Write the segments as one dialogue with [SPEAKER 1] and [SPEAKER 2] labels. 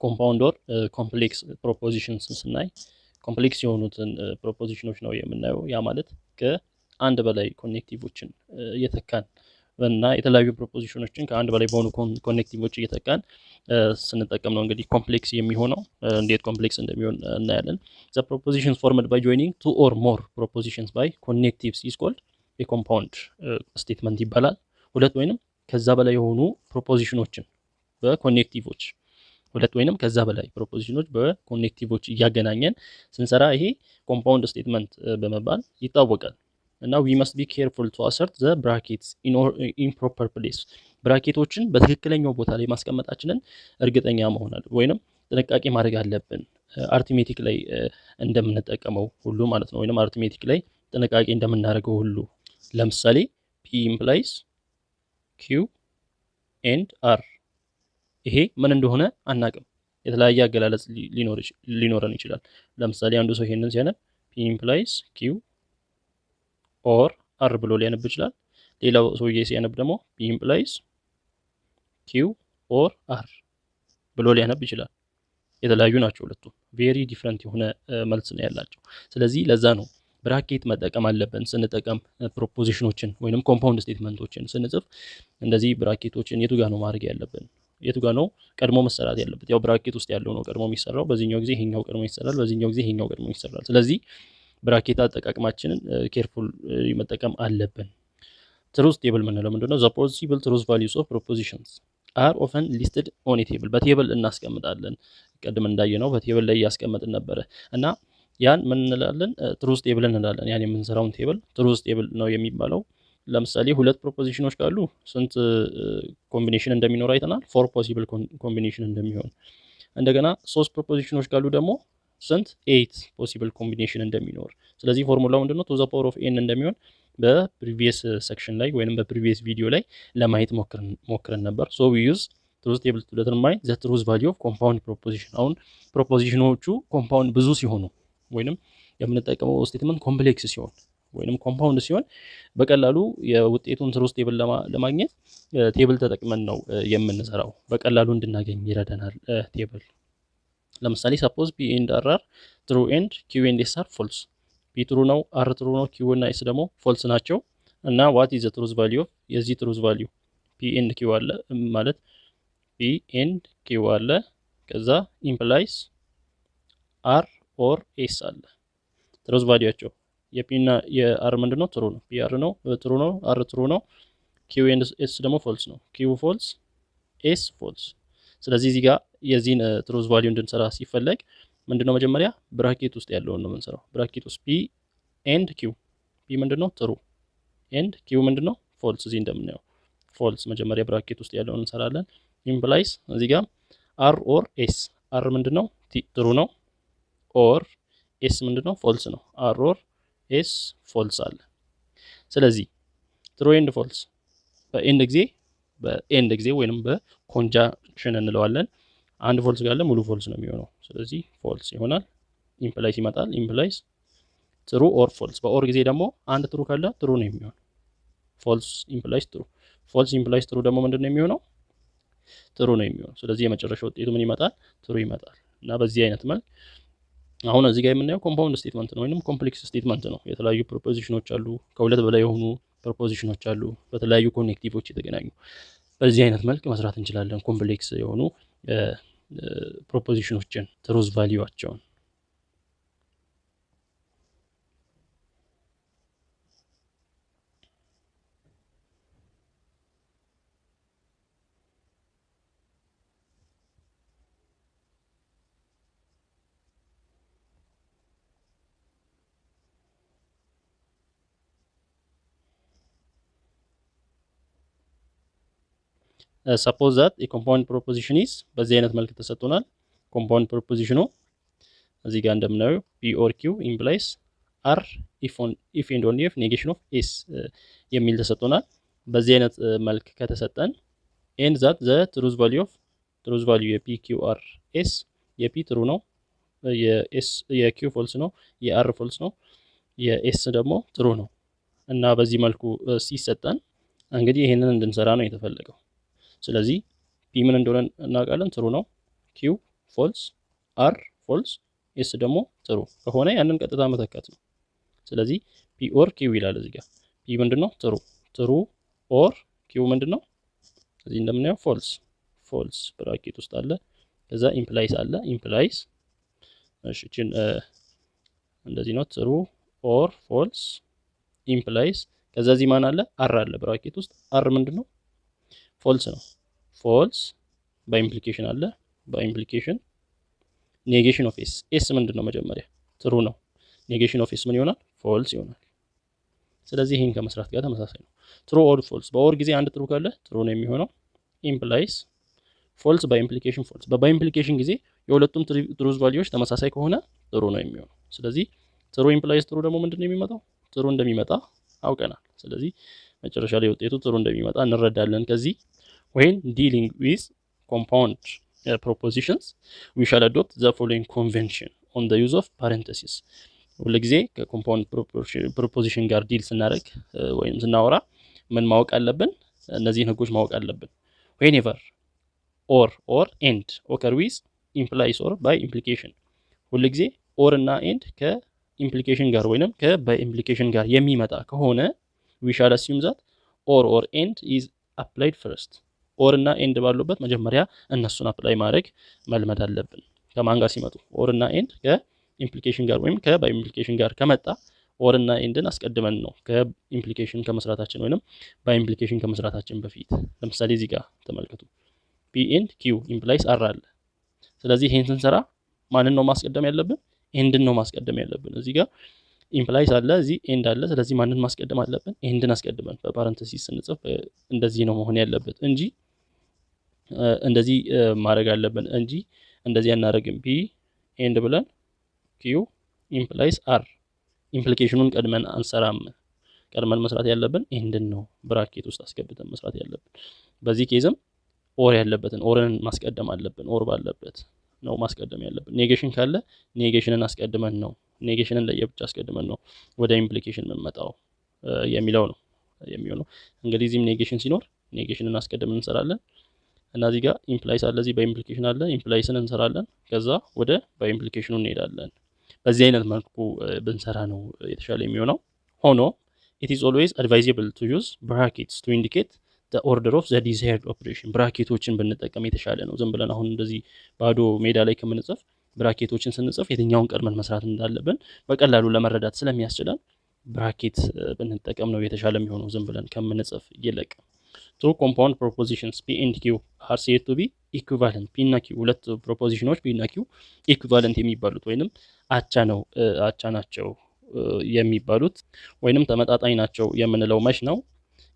[SPEAKER 1] ኮምፓውንድ ኦር ኮምፕሌክስ ፕሮፖዚሽንስ ስናይ ኮምፕሌክስ የሆኑትን ፕሮፖዚሽኖች ነው የምናየው። ያ ማለት ከአንድ በላይ ኮኔክቲቮችን እየተካን እና የተለያዩ ፕሮፖዚሽኖችን ከአንድ በላይ በሆኑ ኮኔክቲቮች እየተካን ስንጠቀም ነው እንግዲህ ኮምፕሌክስ የሚሆነው። እንዴት ኮምፕሌክስ እንደሚሆን እናያለን። ዘ ፕሮፖዚሽንስ ፎርምድ ባይ ጆይኒንግ ቱ ኦር ሞር ፕሮፖዚሽንስ ባይ ኮኔክቲቭስ ኢዝ ኮልድ የኮምፓውንድ ስቴትመንት ይባላል። ሁለት ወይንም ከዛ በላይ የሆኑ ፕሮፖዚሽኖችን በኮኔክቲቮች ሁለት ወይንም ከዛ በላይ ፕሮፖዚሽኖች በኮኔክቲቮች እያገናኘን ስንሰራ ይሄ ኮምፓውንድ ስቴትመንት በመባል ይታወቃል። እና we must be careful to assert the brackets in proper place ብራኬቶችን በትክክለኛው ቦታ ላይ ማስቀመጣችንን እርግጠኛ መሆን አለብን ወይንም ጥንቃቄ ማድረግ አለብን። አርትሜቲክ ላይ እንደምንጠቀመው ሁሉ ማለት ነው። ወይንም አርትሜቲክ ላይ ጥንቃቄ እንደምናደርገው ሁሉ ለምሳሌ p implies q and r ይሄ ምን እንደሆነ አናቅም። የተለያየ አገላለጽ ሊኖረን ይችላል። ለምሳሌ አንዱ ሰው ይሄንን ሲያነብ p implies q or r ብሎ ሊያነብ ይችላል። ሌላው ሰውዬ ሲያነብ ደግሞ p implies q or r ብሎ ሊያነብ ይችላል። የተለያዩ ናቸው ሁለቱ። ቬሪ ዲፍረንት የሆነ መልስ ነው ያላቸው። ስለዚህ ለዛ ነው ብራኬት መጠቀም አለብን ስንጠቀም ፕሮፖዚሽኖችን ወይንም ኮምፓውንድ ስቴትመንቶችን ስንጽፍ እንደዚህ ብራኬቶችን የቱ ጋር ነው ማድረግ ያለብን? የቱ ጋር ነው ቀድሞ መሰራት ያለበት? ያው ብራኬት ውስጥ ያለው ነው ቀድሞ የሚሰራው። በዚህኛው ጊዜ ይሄኛው ቀድሞ ይሰራል፣ በዚህኛው ጊዜ ይሄኛው ቀድሞ ይሰራል። ስለዚህ ብራኬት አጠቃቀማችንን ኬርፉል መጠቀም አለብን። ትሩዝ ቴብል ምንለው ምንድነው? ዘ ፖሲብል ትሩዝ ቫልዩስ ኦፍ ፕሮፖዚሽንስ አር ኦፈን ሊስትድ ኦን ኤ ቴብል። በቴብል እናስቀምጣለን። ቀድም እንዳየነው በቴብል ላይ ያስቀምጥን ነበረ እና ያን ምን እንላለን? ትሩዝ ቴብል እንላለን። ያን የምንሰራውን ቴብል ትሩዝ ቴብል ነው የሚባለው። ለምሳሌ ሁለት ፕሮፖዚሽኖች ካሉ ስንት ኮምቢኔሽን እንደሚኖር አይተናል። 4 ፖሲብል ኮምቢኔሽን እንደሚሆን። እንደገና 3 ፕሮፖዚሽኖች ካሉ ደግሞ ስንት 8 ፖሲብል ኮምቢኔሽን እንደሚኖር። ስለዚህ ፎርሙላው ምንድነው? ቱ ዘ ፓወር ኦፍ ኤን እንደሚሆን በፕሪቪየስ ሴክሽን ላይ ወይንም በፕሪቪየስ ቪዲዮ ላይ ለማየት ሞክረን ነበር። ሶ ዊ ዩዝ ትሩዝ ቴብል ቱ ዲተርማይን ዘ ትሩዝ ቫልዩ ኦፍ ኮምፓውንድ ፕሮፖዚሽን። አሁን ፕሮፖዚሽኖቹ ኮምፓውንድ ብዙ ሲሆኑ ወይንም የምንጠቀመው ስቴትመንት ኮምፕሌክስ ሲሆን ወይንም ኮምፓውንድ ሲሆን በቀላሉ የውጤቱን ትሩዝ ቴብል ለማግኘት ቴብል ተጠቅመን ነው የምንሰራው። በቀላሉ እንድናገኝ ይረዳናል ቴብል። ለምሳሌ ሰፖዝ p and r are true and q and s are false። p ትሩ ነው፣ r ትሩ ነው፣ q እና s ደግሞ ፎልስ ናቸው። እና what is the truth value of የዚህ ትሩዝ ቫልዩ p and q አለ ማለት p and q አለ፣ ከዛ implies r or s አለ። ትሩዝ ቫልዩአቸው የp እና የr ምንድነው? ትሩ ነው። p r ነው ትሩ ነው፣ r ትሩ ነው፣ q and s ደግሞ ፎልስ ነው። q ፎልስ፣ s ፎልስ። ስለዚህ እዚህ ጋር የዚህን ትሩዝ ቫልዩ እንድንሰራ ሲፈለግ ምንድነው መጀመሪያ ብራኬት ውስጥ ያለውን ነው የምንሰራው። ብራኬት ውስጥ p and q p ምንድነው? ትሩ and q ምንድነው? ፎልስ። እዚህ እንደምናየው ፎልስ መጀመሪያ ብራኬት ውስጥ ያለውን እንሰራለን። ኢምፕላይስ እዚህ ጋር r or s r ምንድነው? ትሩ ነው or s ምንድነው? ፎልስ ነው። r or s ፎልስ አለ። ስለዚህ ትሩ and ፎልስ በኤንድ ጊዜ ወይንም በኮንጃንክሽን እንለዋለን። አንድ ፎልስ ካለ ሙሉ ፎልስ ነው የሚሆነው። ስለዚህ ፎልስ ይሆናል። ኢምፕላይስ ይመጣል። ኢምፕላይስ ትሩ ኦር ፎልስ። በኦር ጊዜ ደግሞ አንድ ትሩ ካለ ትሩ ነው የሚሆነው። ፎልስ ኢምፕላይስ ትሩ፣ ፎልስ ኢምፕላይስ ትሩ ደግሞ ምንድነው የሚሆነው? ትሩ ነው የሚሆነው። ስለዚህ የመጨረሻው ውጤቱ ምን ይመጣል? ትሩ ይመጣል። እና በዚህ አይነት መልክ አሁን እዚህ ጋር የምናየው ኮምፓውንድ ስቴትመንት ነው ወይንም ኮምፕሌክስ ስቴትመንት ነው። የተለያዩ ፕሮፖዚሽኖች አሉ፣ ከሁለት በላይ የሆኑ ፕሮፖዚሽኖች አሉ፣ በተለያዩ ኮኔክቲቮች የተገናኙ። በዚህ አይነት መልክ መስራት እንችላለን ኮምፕሌክስ የሆኑ ፕሮፖዚሽኖችን ትሩዝ ቫልዩአቸውን። suppose that a compound proposition is በዚህ አይነት መልክ ተሰጥቶናል። compound proposition እዚህ ጋር እንደምናየው p or q implies r if and only if negation of s የሚል ተሰጥቶናል። በዚህ አይነት መልክ ከተሰጠን and that the truth value የp q r s የp ትሩ ነው፣ የq ፎልስ ነው፣ የr ፎልስ ነው፣ የs ደግሞ ትሩ ነው እና በዚህ መልኩ ሲሰጠን እንግዲህ ይሄንን እንድንሰራ ነው የተፈለገው። ስለዚህ p ምን እንደሆነ እናውቃለን፣ ትሩ ነው፣ q ፎልስ፣ አር ፎልስ፣ ኤስ ደግሞ ትሩ ከሆነ ያንን ቀጥታ መተካት ነው። ስለዚህ ፒ ኦር ኪው ይላል እዚህ ጋር። ፒ ምንድነው? ትሩ፣ ትሩ ኦር ኪው ምንድነው? እዚህ እንደምናየው ፎልስ፣ ፎልስ ብራኬት ውስጥ አለ። ከዛ ኢምፕላይስ አለ፣ ኢምፕላይስ እሺ እቺን እንደዚህ ነው። ትሩ ኦር ፎልስ ኢምፕላይስ። ከዛ እዚህ ማን አለ? አር አለ ብራኬት ውስጥ። አር ምንድነው? ፎልስ ነው። ፎልስ በኢምፕሊኬሽን አለ፣ በኢምፕሊኬሽን ኔጌሽን ኦፍ ኤስ። ኤስ ምንድነው? መጀመሪያ ትሩ ነው። ኔጌሽን ኦፍ ኤስ ምን ይሆናል? ፎልስ ይሆናል። ስለዚህ ይሄን ከመስራት ጋር ተመሳሳይ ነው። ትሩ ኦር ፎልስ በኦር ጊዜ አንድ ትሩ ካለ ትሩ ነው የሚሆነው። ኢምፕላይስ ፎልስ በኢምፕሊኬሽን ፎልስ። በኢምፕሊኬሽን ጊዜ የሁለቱም ትሩዝ ቫልዩዎች ተመሳሳይ ከሆነ ትሩ ነው የሚሆነው። ስለዚህ ትሩ ኢምፕላይስ ትሩ ደግሞ ምንድነው የሚመጣው? ትሩ እንደሚመጣ አውቀናል። ስለዚህ መጨረሻ ላይ ውጤቱ ትሩ እንደሚመጣ እንረዳለን ከዚህ። when dealing with compound propositions we shall adopt the following convention on the use of parentheses። ሁሉ ጊዜ ከኮምፓውንድ ፕሮፖዚሽን ጋር ዲል ስናደርግ ወይም ስናወራ ምን ማወቅ አለብን? እነዚህን ህጎች ማወቅ አለብን። whenever or and occur with implies or by implication። ሁሉ ጊዜ or እና and ከኢምፕሊኬሽን ጋር ወይንም by implication ጋር የሚመጣ ከሆነ we shall assume that or and is applied first። or እና end ባሉበት መጀመሪያ እነሱን አፕላይ ማድረግ መልመድ አለብን። ከማን ጋር ሲመጡ? or እና end ከኢምፕሊኬሽን ጋር ወይም by implication ጋር ከመጣ or እና endን አስቀድመን ነው ከኢምፕሊኬሽን ከመስራታችን ወይንም by implication ከመስራታችን በፊት። ለምሳሌ እዚህ ጋር ተመልከቱ። p and q implies r አለ። ስለዚህ ይሄን ስንሰራ ማንን ነው ማስቀደም ያለብን? endን ነው ማስቀደም ያለብን። እዚህ ጋር ኢምፕላይስ አለ፣ እዚህ ኤንድ አለ። ስለዚህ ማንን ማስቀደም አለብን? ኤንድን አስቀድመን በፓረንተሲስ ስንጽፍ እንደዚህ ነው መሆን ያለበት እንጂ እንደዚህ ማድረግ አለብን እንጂ እንደዚህ አናደርግም። ፒ ኤንድ ብለን ኪው ኢምፕላይስ አር ኢምፕሊኬሽኑን ቀድመን አንሰራም። ቀድመን መስራት ያለብን ኤንድን ነው ብራኬት ውስጥ አስገብተን መስራት ያለብን። በዚህ ኬዝም ኦር ያለበትን ኦርን ማስቀደም አለብን። ኦር ባለበት ነው ማስቀደም ያለብን። ኔጌሽን ካለ ኔጌሽንን አስቀድመን ነው ኔጌሽንን ለየብቻ አስቀድመን ነው ወደ ኢምፕሊኬሽን የምንመጣው የሚለው ነው የሚሆነው። እንግዲህ እዚህም ኔጌሽን ሲኖር ኔጌሽንን አስቀድመን እንሰራለን እና እዚህ ጋር ኢምፕላይስ አለ፣ እዚህ በኢምፕሊኬሽን አለ። ኢምፕላይስን እንሰራለን፣ ከዛ ወደ በኢምፕሊኬሽኑ እንሄዳለን። በዚህ አይነት መልኩ ብንሰራ ነው የተሻለ የሚሆነው። ሆኖ it is always advisable to use brackets to indicate the order of the desired operation። ብራኬቶችን ብንጠቀም የተሻለ ነው። ዝም ብለን አሁን እንደዚህ ባዶ ሜዳ ላይ ከምንጽፍ ብራኬቶችን ስንጽፍ የትኛውን ቀድመን መስራት እንዳለብን በቀላሉ ለመረዳት ስለሚያስችለን ብራኬት ብንጠቀም ነው የተሻለ የሚሆነው ዝም ብለን ከምንጽፍ ይልቅ። two compound propositions p and q are said to be equivalent። p እና q ሁለት ፕሮፖዚሽኖች p እና q equivalent የሚባሉት ወይንም አቻ ናቸው የሚባሉት ወይንም ተመጣጣኝ ናቸው የምንለው መች ነው?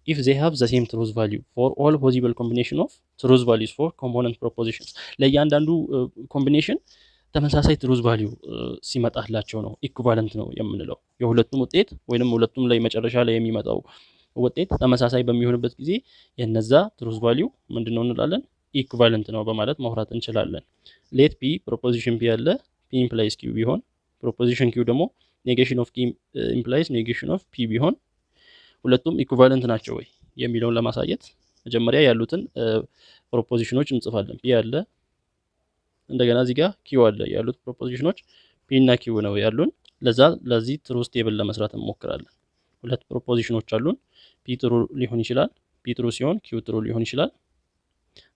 [SPEAKER 1] if they have the same truth value for all possible combination of truth values for component propositions። ለእያንዳንዱ ኮምቢኔሽን ተመሳሳይ ትሩዝ ቫልዩ ሲመጣላቸው ነው ኢኩቫለንት ነው የምንለው። የሁለቱም ውጤት ወይንም ሁለቱም ላይ መጨረሻ ላይ የሚመጣው ውጤት ተመሳሳይ በሚሆንበት ጊዜ የነዛ ትሩዝ ቫልዩ ምንድነው እንላለን? ኢኩቫለንት ነው በማለት ማውራት እንችላለን። ሌት ፒ ፕሮፖዚሽን ፒ ያለ ፒ ኢምፕላይስ ኪው ቢሆን ፕሮፖዚሽን ኪው ደግሞ ኔጌሽን ኦፍ ኪ ኢምፕላይስ ኔጌሽን ኦፍ ፒ ቢሆን ሁለቱም ኢኩቫለንት ናቸው ወይ የሚለውን ለማሳየት መጀመሪያ ያሉትን ፕሮፖዚሽኖች እንጽፋለን። ፒ ያለ እንደገና እዚህ ጋር ኪው አለ። ያሉት ፕሮፖዚሽኖች ፒ እና ኪው ነው ያሉን። ለዚህ ትሩዝ ቴብል ለመስራት እንሞክራለን። ሁለት ፕሮፖዚሽኖች አሉን። ፒ ትሩ ሊሆን ይችላል። ፒ ትሩ ሲሆን ኪው ትሩ ሊሆን ይችላል።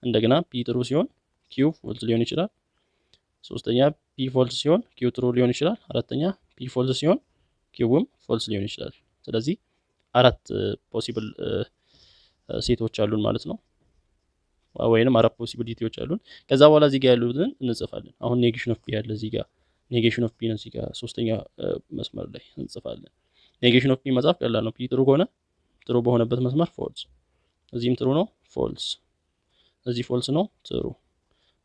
[SPEAKER 1] እንደገና ፒ ትሩ ሲሆን ኪው ፎልስ ሊሆን ይችላል። ሶስተኛ ፒ ፎልስ ሲሆን ኪው ትሩ ሊሆን ይችላል። አራተኛ ፒ ፎልስ ሲሆን ኪውም ፎልስ ሊሆን ይችላል። ስለዚህ አራት ፖሲብል ሴቶች አሉን ማለት ነው፣ ወይንም አራት ፖሲቢሊቲዎች አሉን። ከዛ በኋላ እዚህ ጋር ያሉትን እንጽፋለን። አሁን ኔጌሽን ኦፍ ፒ ያለ እዚህ ጋር ኔጌሽን ኦፍ ፒ ነው እዚህ ጋር ሶስተኛ መስመር ላይ እንጽፋለን። ኔጌሽን ኦፍ ፒ መጻፍ ቀላል ነው። ፒ ትሩ ከሆነ ትሩ በሆነበት መስመር ፎልስ፣ እዚህም ትሩ ነው ፎልስ፣ እዚህ ፎልስ ነው ትሩ፣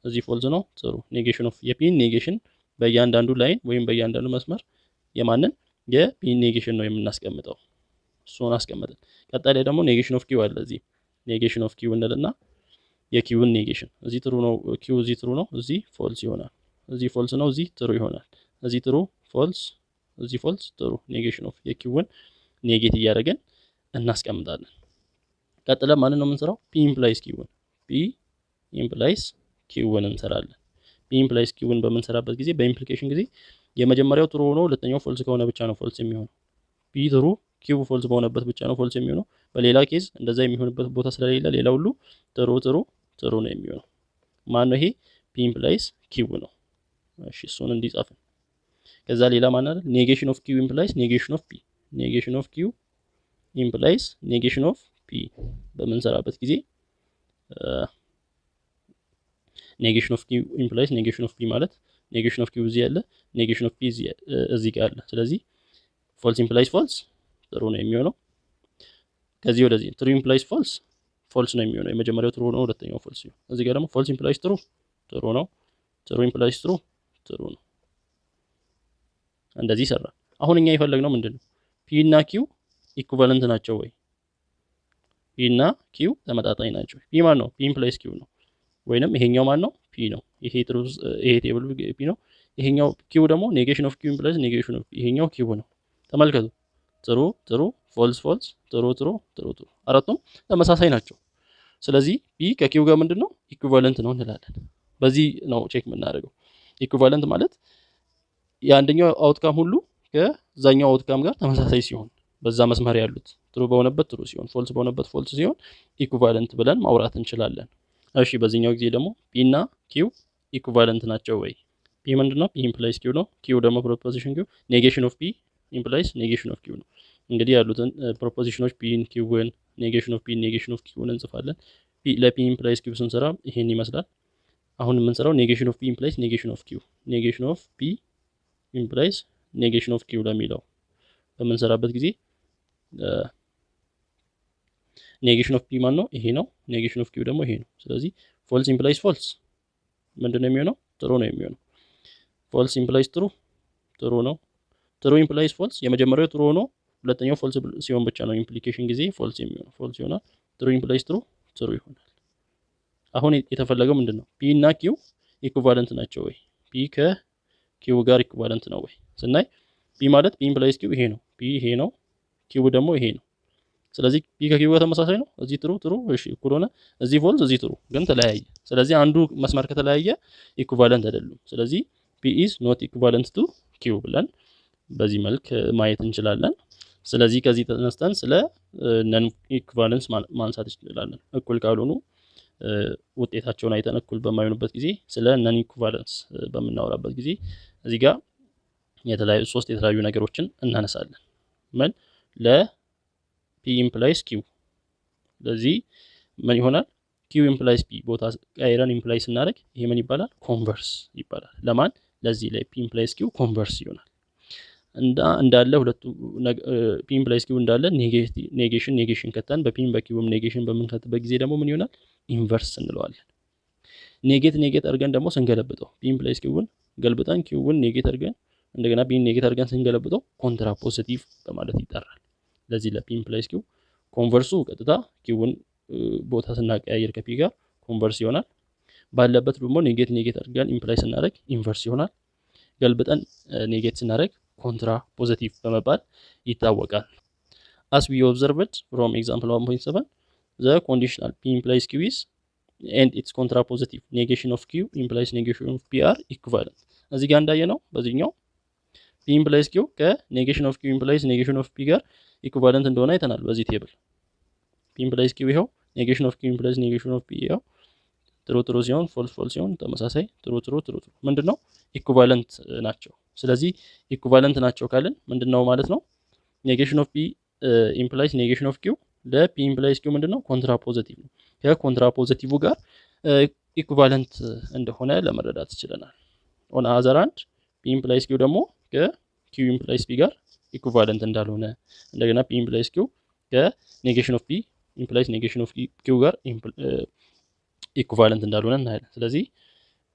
[SPEAKER 1] እዚህ ፎልስ ነው ትሩ። ኔጌሽን ኦፍ የፒ ኔጌሽን በእያንዳንዱ ላይን ወይም በእያንዳንዱ መስመር የማንን የፒ ኔጌሽን ነው የምናስቀምጠው። እሱን አስቀምጠን ቀጣይ ላይ ደግሞ ኔጌሽን ኦፍ ኪው አለ። እዚህ ኔጌሽን ኦፍ ኪው እንልና የኪውን ኔጌሽን እዚህ ትሩ ነው ኪው እዚህ ትሩ ነው እዚህ ፎልስ ይሆናል። እዚህ ፎልስ ነው እዚህ ትሩ ይሆናል። እዚህ ትሩ ፎልስ እዚህ ፎልስ ትሩ። ኔጌሽን ኦፍ የኪውን ኔጌት እያደረገን እናስቀምጣለን። ቀጥለን ማንን ነው የምንሰራው? ፒ ኢምፕላይስ ኪውን፣ ፒ ኢምፕላይስ ኪውን እንሰራለን። ፒ ኢምፕላይስ ኪውን በምንሰራበት ጊዜ በኢምፕሊኬሽን ጊዜ የመጀመሪያው ትሩ ሆኖ ሁለተኛው ፎልስ ከሆነ ብቻ ነው ፎልስ የሚሆነው። ፒ ትሩ ኪው ፎልስ በሆነበት ብቻ ነው ፎልስ የሚሆነው። በሌላ ኬዝ እንደዛ የሚሆንበት ቦታ ስለሌለ ሌላ ሁሉ ትሩ ነው የሚሆነው። ማን ነው ይሄ? ፒ ኢምፕላይስ ኪው ነው። እሺ እሱን እንዲጻፍን። ከዛ ሌላ ማን አለ? ኔጌሽን ኦፍ ኪው ኢምፕላይስ ኔጌሽን ኦፍ ፒ። ኔጌሽን ኦፍ ኪው ኢምፕላይስ ኔጌሽን ኦፍ ፒ በምንሰራበት ጊዜ ኔጌሽን ኦፍ ኪው ኢምፕላይስ ኔጌሽን ኦፍ ፒ ማለት ኔጌሽን ኦፍ ኪው እዚህ ያለ ኔጌሽን ኦፍ ፒ እዚህ ጋር አለ። ስለዚህ ፎልስ ኢምፕላይስ ፎልስ ትሩ ነው የሚሆነው። ከዚህ ወደዚህ ትሩ ኢምፕላይስ ፎልስ ነው የሚሆነው። የመጀመሪያው ትሩ ነው፣ ሁለተኛው ፎልስ ነው። እዚህ ጋር ደግሞ ፎልስ ኢምፕላይስ ትሩ ነው፣ ትሩ ኢምፕላይስ ትሩ ነው። እንደዚህ ሰራ። አሁን እኛ የፈለግነው ምንድነው? ፒ እና ኪው ኢኩቫለንት ናቸው ወይ? ፒ እና ኪው ተመጣጣኝ ናቸው። ፒ ማን ነው? ፒ ኢምፕላይስ ኪው ነው። ወይንም ይሄኛው ማን ነው? ፒ ነው። ይሄ ቴብል ፒ ነው። ይሄኛው ኪው ደግሞ ኔጌሽን ኦፍ ኪው ኢምፕላይስ ኔጌሽን ኦፍ ይሄኛው ኪው ነው። ተመልከቱ። ትሩ ፎልስ ትሩ። አራቱም ተመሳሳይ ናቸው። ስለዚህ ፒ ከኪው ጋር ምንድነው? ኢኩቫለንት ነው እንላለን። በዚህ ነው ቼክ የምናደርገው። ኢኩቫለንት ማለት የአንደኛው አውትካም ሁሉ ከዛኛው አውትካም ጋር ተመሳሳይ ሲሆን በዛ መስመር ያሉት ትሩ በሆነበት ትሩ ሲሆን ፎልስ በሆነበት ፎልስ ሲሆን ኢኩቫለንት ብለን ማውራት እንችላለን። እሺ በዚህኛው ጊዜ ደግሞ ፒ እና ኪው ኢኩቫለንት ናቸው ወይ? ፒ ምንድነው? ፒ ኢምፕላይስ ኪው ነው። ኪው ደግሞ ፕሮፖዚሽን ኪው ኔጌሽን ኦፍ ፒ ኢምፕላይስ ኔጌሽን ኦፍ ኪው ነው። እንግዲህ ያሉትን ፕሮፖዚሽኖች ፒን ኪውን ኔጌሽን ኦፍ ፒ ኔጌሽን ኦፍ ኪውን እንጽፋለን። ለፒ ኢምፕላይስ ኪው ስንሰራ ይሄን ይመስላል። አሁን የምንሰራው ኔጌሽን ኦፍ ፒ ኢምፕላይስ ኔጌሽን ኦፍ ኪው ኔጌሽን ኦፍ ፒ ኢምፕላይስ ኔጌሽን ኦፍ ኪው ለሚለው በምንሰራበት ጊዜ ኔጌሽን ኦፍ ፒ ማን ነው? ይሄ ነው። ኔጌሽን ኦፍ ኪው ደግሞ ይሄ ነው። ስለዚህ ፎልስ ኢምፕላይስ ፎልስ ምንድነው የሚሆነው? ትሩ ነው የሚሆነው። ፎልስ ኢምፕላይስ ትሩ ነው። ትሩ ኢምፕላይስ ፎልስ የመጀመሪያው ትሩ ሆኖ ሁለተኛው ፎልስ ሲሆን ብቻ ነው ኢምፕሊኬሽን ጊዜ ፎልስ የሚሆነው። ፎልስ ይሆናል። ትሩ ኢምፕላይስ ትሩ ይሆናል። አሁን የተፈለገው ምንድነው? ፒ እና ኪው ኢኩቫለንት ናቸው ወይ? ፒ ከኪው ጋር ኢኩቫለንት ነው ወይ ስናይ ፒ ማለት ፒ ኢምፕላይስ ኪው ይሄ ነው። ፒ ይሄ ነው። ኪው ደግሞ ይሄ ነው። ስለዚህ ፒ ከኪው ጋር ተመሳሳይ ነው። እዚህ ትሩ እሺ እኩል ሆነ። እዚህ ፎልስ እዚህ ትሩ ግን ተለያየ። ስለዚህ አንዱ መስመር ከተለያየ ኢኩቫለንት አይደሉም። ስለዚህ ፒ ኢዝ ኖት ኢኩቫለንት ቱ ኪው ብለን በዚህ መልክ ማየት እንችላለን። ስለዚህ ከዚህ ተነስተን ስለ ነን ኢኩቫለንስ ማንሳት እንችላለን። እኩል ካልሆኑ ውጤታቸውን አይተን እኩል በማይሆኑበት ጊዜ ስለ ነን ኢኩቫለንስ በምናወራበት ጊዜ እዚህ ጋር ሶስት የተለያዩ ነገሮችን እናነሳለን። ምን ለፒ ኢምፕላይስ ኪው ለዚህ ምን ይሆናል? ኪው ኢምፕላይስ ፒ ቦታ ቀይረን ኢምፕላይስ እናደርግ ይሄ ምን ይባላል? ኮንቨርስ ይባላል። ለማን? ለዚህ ለፒ ኢምፕላይስ ኪው ኮንቨርስ ይሆናል። እንዳለ ሁለቱ ፒ ኢምፕላይስ ኪው እንዳለ ኔጌሽን ከተን በፒም በኪውም ኔጌሽን በምንከትበት ጊዜ ደግሞ ምን ይሆናል? ኢንቨርስ እንለዋለን። ኔጌት አድርገን ደግሞ ስንገለብጠው ፒ ኢምፕላይስ ኪውን ገልብጠን ኪውን ኔጌት አድርገን እንደገና ፒን ኔጌት አድርገን ስንገለብጠው ኮንትራ ፖዚቲቭ በማለት ይጠራል። ለዚህ ለፒ ኢምፕላይስ ኪው ኮንቨርሱ ቀጥታ ኪውን ቦታ ስናቀያየር ከፒ ጋር ኮንቨርስ ይሆናል። ባለበት ደግሞ ኔጌት አድርገን ኢምፕላይ ስናደርግ ኢንቨርስ ይሆናል። ገልብጠን ኔጌት ስናደርግ ኮንትራ ፖዚቲቭ በመባል ይታወቃል። as we observed from example 1.7 the conditional p implies q is and its contra positive negation of q implies negation of p are equivalent። እዚህ ጋር እንዳየነው በዚህኛው p implies q ከኔጌሽን ኦፍ q implies negation of p ጋር ኢኩቫለንት እንደሆነ አይተናል። በዚህ ቴብል p implies q ይሄው negation of q implies negation of p ይሄው ትሩ ሲሆን ፎልስ ሲሆን ተመሳሳይ ትሩ ምንድነው? ኢኩቫለንት ናቸው። ስለዚህ ኢኩቫለንት ናቸው ካልን ምንድነው ማለት ነው? ኔጌሽን ኦፍ ፒ ኢምፕላይስ ኔጌሽን ኦፍ ኪው ለፒ ኢምፕላይስ ኪው ምንድነው? ኮንትራ ፖዚቲቭ ነው። ከኮንትራ ፖዚቲቭ ጋር ኢኩቫለንት እንደሆነ ለመረዳት ይችላል። ኦን አዘር ሃንድ ፒ ኢምፕላይስ ኪው ደግሞ ከኪው ኢምፕላይስ ፒ ጋር ኢኩቫለንት እንዳልሆነ እንደገና ፒ ኢምፕላይስ ኪው ከኔጌሽን ኦፍ ፒ ኢምፕላይስ ኔጌሽን ኦፍ ኪው ጋር ኢኩቫለንት እንዳልሆነ እናያለን። ስለዚህ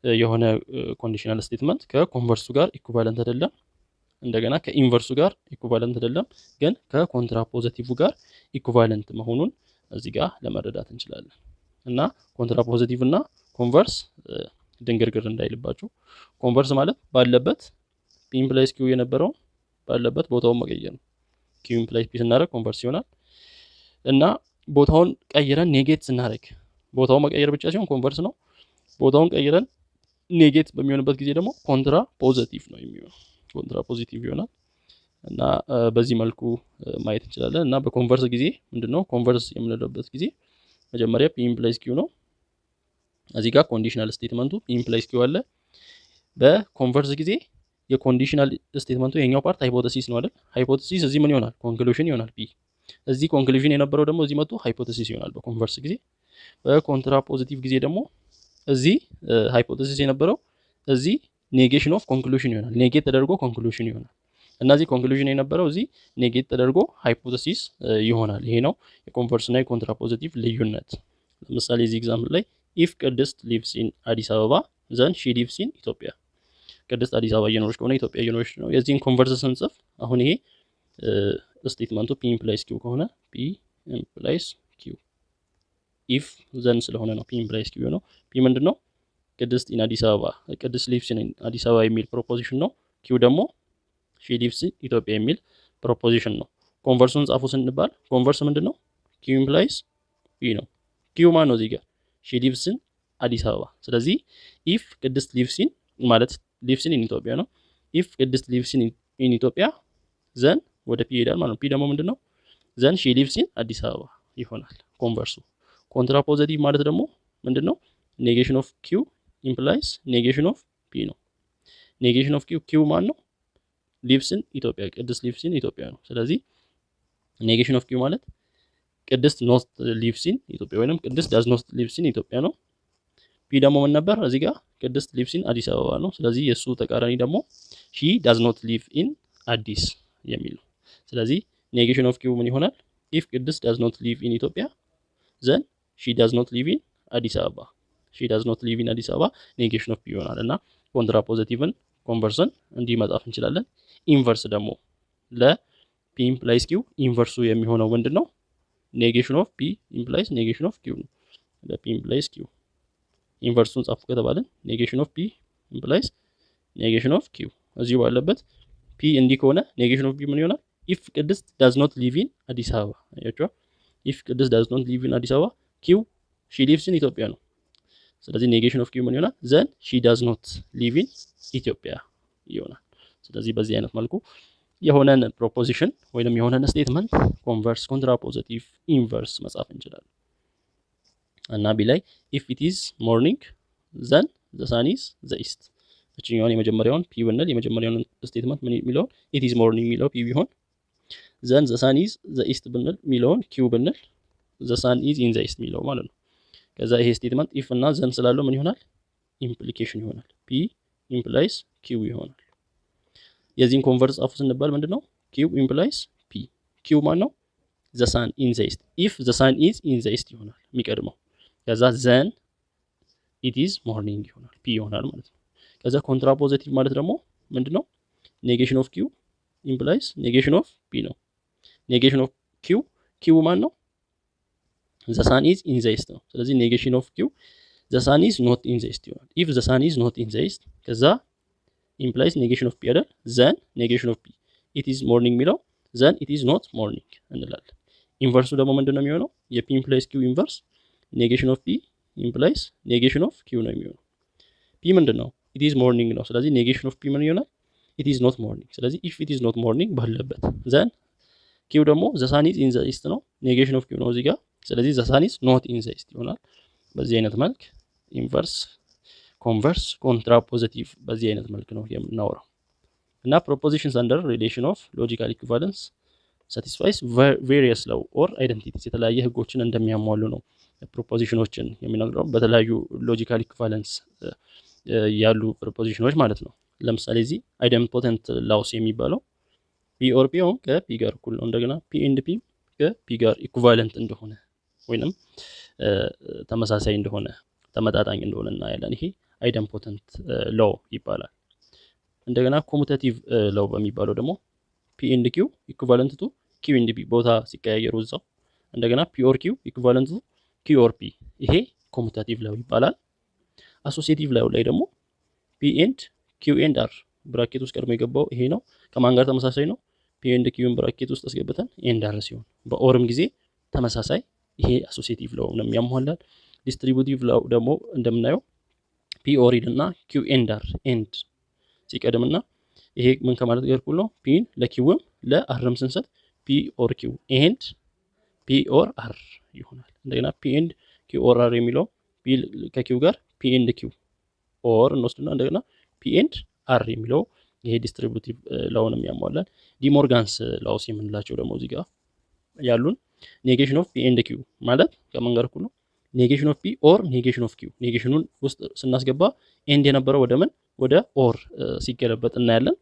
[SPEAKER 1] የሆነ ኮንዲሽናል ስቴትመንት ከኮንቨርሱ ጋር ኢኩቫለንት አይደለም፣ እንደገና ከኢንቨርሱ ጋር ኢኩቫለንት አይደለም፣ ግን ከኮንትራ ፖዚቲቭ ጋር ኢኩቫለንት መሆኑን እዚህ ጋር ለመረዳት እንችላለን። እና ኮንትራ ፖዚቲቭ እና ኮንቨርስ ድንግርግር እንዳይልባችሁ። ኮንቨርስ ማለት ባለበት ፒ ኢምፕላይስ ኪው የነበረው ባለበት ቦታውን መቀየር ነው። ኪው ኢምፕላይስ ፒ ስናደርግ ኮንቨርስ ይሆናል እና ቦታውን ቀይረን ኔጌት ስናደርግ ቦታውን መቀየር ብቻ ሲሆን ኮንቨርስ ነው። ቦታውን ቀይረን ኔጌት በሚሆንበት ጊዜ ደግሞ ኮንትራ ፖዚቲቭ ነው የሚሆነው። ኮንትራ ፖዚቲቭ ይሆናል እና በዚህ መልኩ ማየት እንችላለን። እና በኮንቨርስ ጊዜ ምንድነው ኮንቨርስ የምንለበት ጊዜ መጀመሪያ ፒ ኢምፕላይስ ኪው ነው። እዚህ ጋር ኮንዲሽናል ስቴትመንቱ ፒ ኢምፕላይስ ኪው አለ። በኮንቨርስ ጊዜ የኮንዲሽናል ስቴትመንቱ የኛው ፓርት ሃይፖቴሲስ ነው አይደል? ሃይፖቴሲስ እዚህ ምን ይሆናል? ኮንክሉዥን ይሆናል ፒ። እዚህ ኮንክሉዥን የነበረው ደግሞ እዚህ መጥቶ ሃይፖቴሲስ ይሆናል በኮንቨርስ ጊዜ። በኮንትራ ፖዚቲቭ ጊዜ ደግሞ እዚህ ሃይፖቴሲስ የነበረው እዚህ ኔጌሽን ኦፍ ኮንክሉዥን ይሆናል። ኔጌት ተደርጎ ኮንክሉዥን ይሆናል። እና እዚህ ኮንክሉዥን የነበረው እዚህ ኔጌት ተደርጎ ሃይፖቴሲስ ይሆናል። ይሄ ነው የኮንቨርስ እና የኮንትራ ፖዚቲቭ ልዩነት። ለምሳሌ እዚህ ኤግዛምፕል ላይ ኢፍ ቅድስት ሊቭስ ኢን አዲስ አበባ ዘን ሺ ሊቭስ ኢን ኢትዮጵያ። ቅድስት አዲስ አበባ እየኖረች ከሆነ ኢትዮጵያ እየኖረች ነው። የዚህን ኮንቨርስ ስንጽፍ አሁን ይሄ ስቴትመንቱ ፒ ኢምፕላይስ ኪው ከሆነ ፒ ኢምፕላይስ ኪው ኢፍ ዘን ስለሆነ ነው ፒ ኢምፕላይስ ኪው ነው። ፒ ምንድነው? ቅድስት ኢን አዲስ አበባ፣ ቅድስት ሊቭስ ኢን አዲስ አበባ የሚል ፕሮፖዚሽን ነው። ኪው ደግሞ ሺ ሊቭስ ኢን ኢትዮጵያ የሚል ፕሮፖዚሽን ነው። ኮንቨርሱን ጻፉ ስንባል ኮንቨርስ ምንድነው? ኪው ኢምፕላይስ ፒ ነው። ኪው ማን ነው? እዚህ ጋር ሺ ሊቭስ ኢን አዲስ አበባ። ስለዚህ ኢፍ ቅድስት ሊቭስ ኢን ማለት ሊቭስ ኢን ኢትዮጵያ ነው። ኢፍ ቅድስት ሊቭስ ኢን ኢትዮጵያ ዘን ወደ ፒ ይሄዳል ማለት ነው። ፒ ደግሞ ምንድነው? ዘን ሺ ሊቭስ ኢን አዲስ አበባ ይሆናል ኮንቨርሱ። ኮንትራ ፖዚቲቭ ማለት ደግሞ ምንድነው? ኔጌሽን ኦፍ ኪው ኢምፕላይስ ኔጌሽን ኦፍ ፒ ነው። ኔጌሽን ኦፍ ኪው ማን ነው? ሊቭስ ኢን ኢትዮጵያ፣ ቅድስት ሊቭስ ኢን ኢትዮጵያ ነው። ስለዚህ ኔጌሽን ኦፍ ኪው ማለት ቅድስት ኖት ሊቭስ ኢን ኢትዮጵያ ወይንም ቅድስት ዳዝ ኖት ሊቭስ ኢን ኢትዮጵያ ነው። ፒ ደግሞ ምን ነበር? እዚህ ጋር ቅድስት ሊቭስ ኢን አዲስ አበባ ነው። ስለዚህ የሱ ተቃራኒ ደግሞ ሺ ዳዝ ኖት ሊቭ ኢን አዲስ የሚል ነው። ስለዚህ ኔጌሽን ኦፍ ኪው ምን ይሆናል? ኢፍ ቅድስት ዳዝ ኖት ሊቭ ኢን ኢትዮጵያ ዘን ሺ ዳዝ ኖት ሊቭ ኢን አዲስ አበባ። ሺ ዳዝ ኖት ሊቭ ኢን አዲስ አበባ ኔጌሽን ኦፍ ፒ ይሆናል። እና ኮንትራ ፖዚቲቭን ኮንቨርሰን እንዲህ መጻፍ እንችላለን። ኢንቨርስ ደግሞ ለፒ ኢምፕላይስ ኪው ኢንቨርሱ የሚሆነው ምንድነው? ኔጌሽን ኦፍ ፒ ኢምፕላይስ ኔጌሽን ኦፍ ኪው ነው። ለፒ ኢምፕላይስ ኪው ኢንቨርሱን ጻፉ ከተባለን ኔጌሽን ኦፍ ፒ ኢምፕላይስ ኔጌሽን ኦፍ ኪው። እዚሁ ባለበት ፒ እንዲህ ከሆነ ኔጌሽን ኦፍ ፒ ምን ይሆናል? ኢፍ ቅድስት ዳዝ ኖት ሊቭ ኢን አዲስ አበባ። አያችሁ? ኢፍ ቅድስት ዳዝ ኖት ሊቭ ኢን አዲስ አበባ ኪው ሺ ሊቭስ ኢን ኢትዮጵያ ነው። ስለዚህ ኔጌሽን ኦፍ ኪው ምን ይሆናል? ዘን ሺ ዳዝ ኖት ሊቭ ኢን ኢትዮጵያ ይሆናል። ስለዚህ በዚህ አይነት መልኩ የሆነን ፕሮፖዚሽን ወይንም የሆነን ስቴትመንት ኮንቨርስ፣ ኮንትራ ፖዚቲቭ፣ ኢንቨርስ መጻፍ እንችላለን። እና ቢ ላይ ኢፍ ኢት ኢዝ ሞርኒንግ ዘን ዘ ሳን ኢዝ ዘ ኢስት። እችኛውን የመጀመሪያውን ፒ ብንል የመጀመሪያውን ስቴትመንት ምን የሚለውን ኢት ኢዝ ሞርኒንግ የሚለው ፒ ቢሆን ዘን ዘ ሳን ኢዝ ዘ ኢስት ብንል የሚለውን ኪው ብንል ዘ ሳን ኢዝ ኢን ዘ ኢስት የሚለው ማለት ነው። ከዛ ይሄ ስቴትመንት ኢፍ እና ዘን ስላለው ምን ይሆናል? ኢምፕሊኬሽን ይሆናል። ፒ ኢምፕላይስ ኪው ይሆናል። የዚህን ኮንቨርስ ጻፉ ስንባል ምንድነው? ኪው ኢምፕላይስ ፒ። ኪው ማን ነው? ዘ ሳን ኢን ዘ ኢስት። ኢፍ ዘ ሳን ኢዝ ኢን ዘ ኢስት ይሆናል የሚቀድመው። ከዛ ዘን ኢት ኢዝ ሞርኒንግ ይሆናል ፒ ይሆናል ማለት ነው። ከዛ ኮንትራ ፖዚቲቭ ማለት ደግሞ ምንድነው? ኔጌሽን ኦፍ ኪው ኢምፕላይስ ኔጌሽን ኦፍ ፒ ነው። ኔጌሽን ኦፍ ኪው ኪው ማን ነው? ዘ ሳን ኢዝ ኢን ዘ ኢስት ነው። ስለዚህ ኔጌሽን ኦፍ ኪው ዘ ሳን ኢዝ ኖት ኢን ዘ ኢስት ይሆናል። ኢፍ ዘ ሳን ኢዝ ኖት ኢን ዘ ኢስት ከዛ ኢምፕላይስ ኔጌሽን ኦፍ ፒ አይደል? ዘን ኔጌሽን ኦፍ ፒ ኢት ኢዝ ሞርኒንግ የሚለው ዘን ኢት ኢዝ ኖት ሞርኒንግ እንላለን። ኢንቨርሱ ደግሞ ምንድነው የሚሆነው? የፒ ኢምፕላይስ ኪው ኢንቨርስ ኔጌሽን ኦፍ ፒ ኢምፕላይስ ኔጌሽን ኦፍ ኪው ነው የሚሆነው። ፒ ምንድነው? ኢት ኢዝ ሞርኒንግ ነው። ስለዚህ ኔጌሽን ኦፍ ፒ ምን ይሆናል? ኢት ኢዝ ኖት ሞርኒንግ። ስለዚህ ኢፍ ኢት ኢዝ ኖት ሞርኒንግ ባለበት ዘን ኪው ደግሞ ዘ ሳን ኢዝ ኢን ዘ ኢስት ነው። ኔጌሽን ኦፍ ኪው ነው እዚህ ጋር። ስለዚህ ዘ ሳን ኢዝ ኖት ኢን ዘ ኢስት ይሆናል። በዚህ አይነት መልክ ኢንቨርስ፣ ኮንቨርስ፣ ኮንትራ ፖዚቲቭ በዚህ አይነት መልክ ነው የምናወራው። እና ፕሮፖዚሽንስ አንደር ሪሌሽን ኦፍ ሎጂካል ኢኩቫለንስ ሳቲስፋይስ ቬሪየስ ሎው ኦር አይደንቲቲስ የተለያየ ህጎችን እንደሚያሟሉ ነው ፕሮፖዚሽኖችን የሚነግረው በተለያዩ ሎጂካል ኢኩቫለንስ ያሉ ፕሮፖዚሽኖች ማለት ነው። ለምሳሌ እዚህ አይደምፖተንት ላውስ የሚባለው ፒ ኦር ፒ ሆን ከፒ ጋር እኩል ነው። እንደገና ፒ ኤንድ ፒ ከፒ ጋር ኢኩቫለንት እንደሆነ ወይንም ተመሳሳይ እንደሆነ ተመጣጣኝ እንደሆነ እናያለን። ይሄ አይደምፖተንት ሎው ይባላል። እንደገና ኮሙታቲቭ ሎው በሚባለው ደግሞ ፒ ኤንድ ኪው ኢኩቫለንት ቱ ኪው ኤንድ ፒ ቦታ ሲቀያየሩ እዛው እንደገና ፒ ኦር ኪው ኢኩቫለንት ቱ ኪው ኦር ፒ ይሄ ኮሙታቲቭ ሎው ይባላል። አሶሲዬቲቭ ሎው ላይ ደግሞ ፒ ኤንድ ኪው ኤንድ አር ብራኬት ውስጥ ቀድሞ የገባው ይሄ ነው። ከማን ጋር ተመሳሳይ ነው? ፒ ኤንድ ኪውን ብራኬት ውስጥ አስገብተን ኤንድ አር ሲሆን በኦርም ጊዜ ተመሳሳይ ይሄ አሶሲዬቲቭ ሎው ነው የሚያሟላል። ዲስትሪቢዩቲቭ ሎው ደግሞ እንደምናየው ፒ ኦር ይልና ኪው ኤንድ አር ኤንድ ሲቀድምና ይሄ ምን ከማለት ጋር እኩል ነው? ፒን ለኪውም ለአርም ስንሰጥ ፒ ኦር ኪው ኤንድ ፒ ኦር አር ይሆናል። እንደገና ፒ ኤንድ ኪው ኦር አር የሚለው ፒ ከኪው ጋር ፒ ኤንድ ኪው ኦር እንወስድና እንደገና ፒ ኤንድ አር የሚለው ይሄ ዲስትሪቡቲቭ ላውንም ያሟላል። ዲሞርጋንስ ላውስ የምንላቸው ደግሞ እዚህ ጋር ያሉን ኔጌሽን ኦፍ ፒ ኤንድ ኪው ማለት ከማን ጋር እኩል ነው? ኔጌሽን ኦፍ ፒ ኦር ኔጌሽን ኦፍ ኪው። ኔጌሽኑን ውስጥ ስናስገባ ኤንድ የነበረው ወደ ምን ወደ ኦር ሲገለበጥ እናያለን።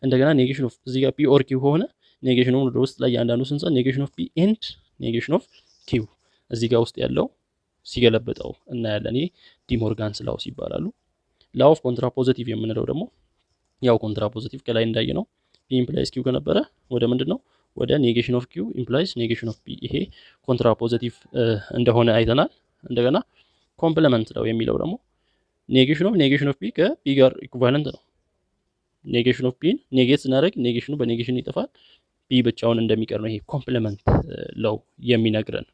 [SPEAKER 1] እንደገና ኔጌሽን ኦፍ እዚህ ጋር ፒ ኦር ኪው ከሆነ ኔጌሽኑን ወደ ውስጥ ላይ ያንዳንዱ ስንሰጥ ኔጌሽን ኦፍ ፒ ኤንድ ኔጌሽን ኦፍ ኪው እዚህ ጋር ውስጥ ያለው ሲገለበጠው እናያለን። ይሄ ዲሞርጋንስ ላውስ ይባላሉ። ላው ኦፍ ኮንትራፖዚቲቭ የምንለው ደግሞ ያው ኮንትራፖዚቲቭ ከላይ እንዳየ ነው ፒ ኢምፕላይስ ኪው ከነበረ ወደ ምንድነው ወደ ኔጌሽን ኦፍ ኪው ኢምፕላይስ ኔጌሽን ኦፍ ፒ ይሄ ኮንትራፖዚቲቭ እንደሆነ አይተናል። እንደገና ኮምፕሊመንት ነው የሚለው ደግሞ ኔጌሽን ኦፍ ፒ ከፒ ጋር ኢኩቫለንት ነው። ኔጌሽን ኦፍ ፒን ኔጌት ስናደርግ ኔጌሽኑ በኔጌሽን ይጠፋል፣ ፒ ብቻውን እንደሚቀር ነው ይሄ ኮምፕሊመንት ለው የሚነግረን።